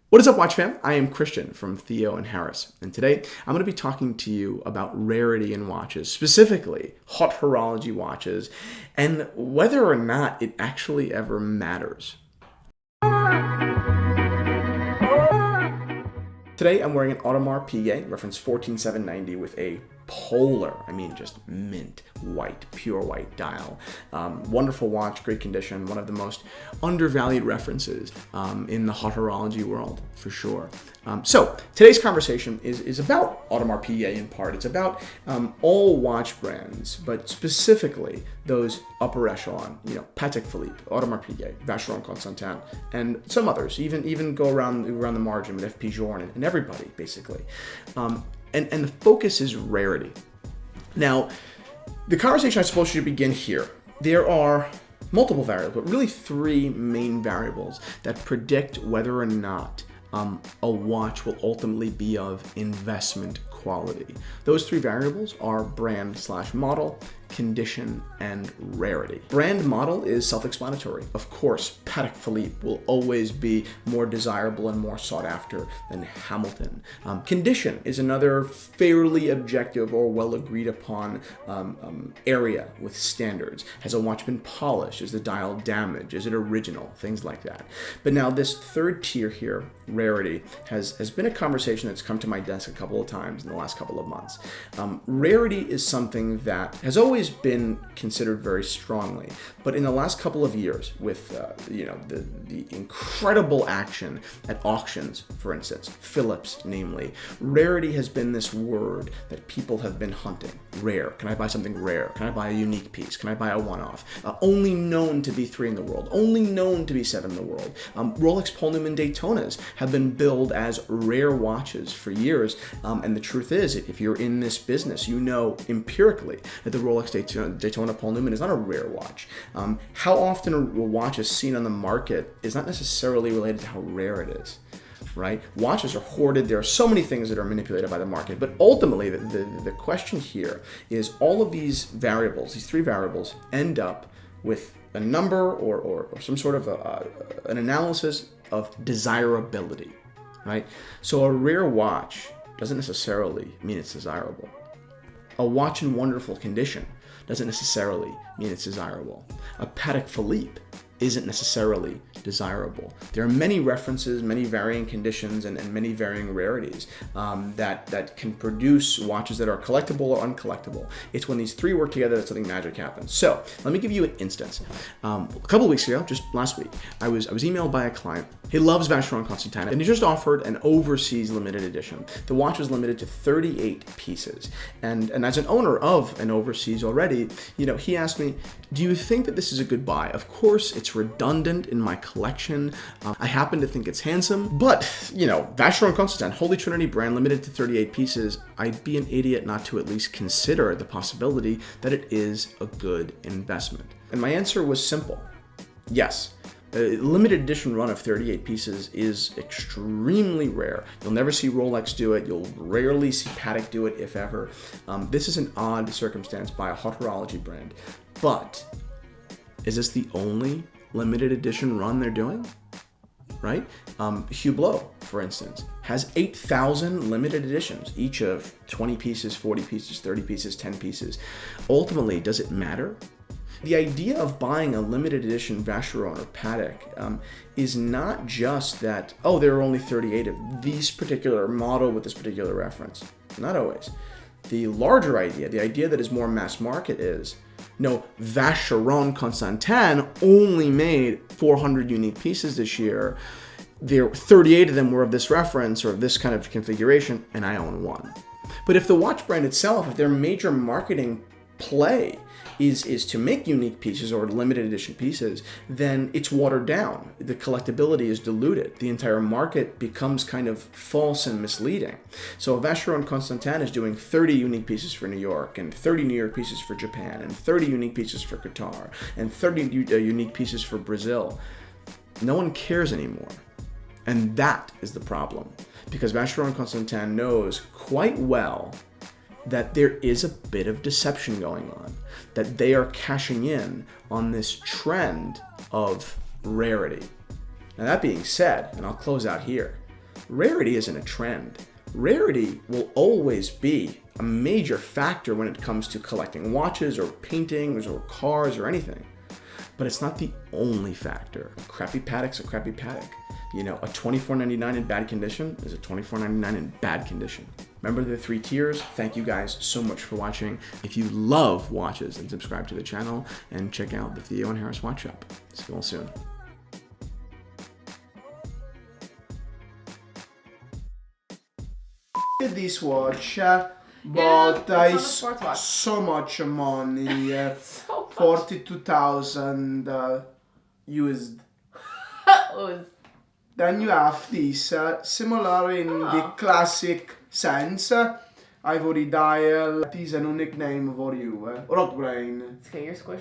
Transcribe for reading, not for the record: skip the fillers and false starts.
What is up, Watch fam? I am Christian from Theo and Harris, and today I'm going to be talking to you about rarity in watches, specifically hot horology watches, and whether or not it actually ever matters. Today I'm wearing an Audemars Piguet, reference 14790, with a polar, just mint white, pure white dial. Wonderful watch, great condition, one of the most undervalued references in the hot horology world, for sure. So today's conversation is about Audemars Piguet in part. It's about all watch brands, but specifically those upper echelon, Patek Philippe, Audemars Piguet, Vacheron Constantin, and some others, even go around the margin with F.P. Journe and everybody, basically. And the focus is rarity. Now, the conversation I suppose should begin here. There are multiple variables, but really three main variables that predict whether or not a watch will ultimately be of investment quality. Those three variables are brand/model, condition, and rarity. Brand model is self-explanatory. Of course, Patek Philippe will always be more desirable and more sought after than Hamilton. Condition is another fairly objective or well agreed upon area with standards. Has a watch been polished? Is the dial damaged? Is it original? Things like that. But now this third tier here, rarity, has been a conversation that's come to my desk a couple of times in the last couple of months. Rarity is something that has always been considered very strongly, but in the last couple of years, with the incredible action at auctions, for instance, Phillips, namely, rarity has been this word that people have been hunting. Rare. Can I buy something rare? Can I buy a unique piece? Can I buy a one-off? Only known to be 3 in the world. Only known to be 7 in the world. Rolex Paul Newman Daytonas have been billed as rare watches for years, and the truth is, if you're in this business, you know empirically that the Rolex Daytona Paul Newman is not a rare watch. How often a watch is seen on the market is not necessarily related to how rare it is, right? Watches are hoarded. There are so many things that are manipulated by the market, but ultimately the question here is all of these variables, these three variables, end up with a number or some sort of an analysis of desirability, right? So a rare watch doesn't necessarily mean it's desirable. A watch in wonderful condition doesn't necessarily mean it's desirable. A Patek Philippe isn't necessarily desirable. There are many references, many varying conditions, and many varying rarities that can produce watches that are collectible or uncollectible. It's when these three work together that something magic happens. So let me give you an instance. A couple of weeks ago, just last week, I was emailed by a client. He loves Vacheron Constantin, and he just offered an overseas limited edition. The watch was limited to 38 pieces. And as an owner of an overseas already, he asked me, do you think that this is a good buy? Of course, it's redundant in my collection. I happen to think it's handsome, but, Vacheron Constantin, Holy Trinity brand, limited to 38 pieces, I'd be an idiot not to at least consider the possibility that it is a good investment. And my answer was simple. Yes. A limited edition run of 38 pieces is extremely rare. You'll never see Rolex do it. You'll rarely see Patek do it, if ever. This is an odd circumstance by a hot horology brand. But is this the only limited edition run they're doing? Right? Hublot, for instance, has 8,000 limited editions, each of 20 pieces, 40 pieces, 30 pieces, 10 pieces. Ultimately, does it matter? The idea of buying a limited edition Vacheron or Patek is not just that, there are only 38 of this particular model with this particular reference. Not always. The larger idea, the idea that is more mass market is, no, Vacheron Constantin only made 400 unique pieces this year. 38 of them were of this reference or of this kind of configuration, and I own one. But if the watch brand itself, if their major marketing play is to make unique pieces or limited edition pieces, then it's watered down. The collectability is diluted. The entire market becomes kind of false and misleading. So Vacheron Constantin is doing 30 unique pieces for New York, and 30 New York pieces for Japan, and 30 unique pieces for Qatar, and 30 unique pieces for Brazil. No one cares anymore. And that is the problem. Because Vacheron Constantin knows quite well that there is a bit of deception going on, that they are cashing in on this trend of rarity. Now that being said, and I'll close out here, Rarity isn't a trend. Rarity will always be a major factor when it comes to collecting watches or paintings or cars or anything. But it's not the only factor. A crappy Patek's a crappy Patek. You know, a $24.99 in bad condition is a $24.99 in bad condition. Remember the 3 tiers? Thank you guys so much for watching. If you love watches, then subscribe to the channel and check out the Theo and Harris Watch Shop. See you all soon. This watch, but it's I not a sport watch. so much money, So much. 42,000 used. Then you have this, similar in the classic sense, ivory dial. It is a new nickname for you, Rot Brain. Okay, you're squished.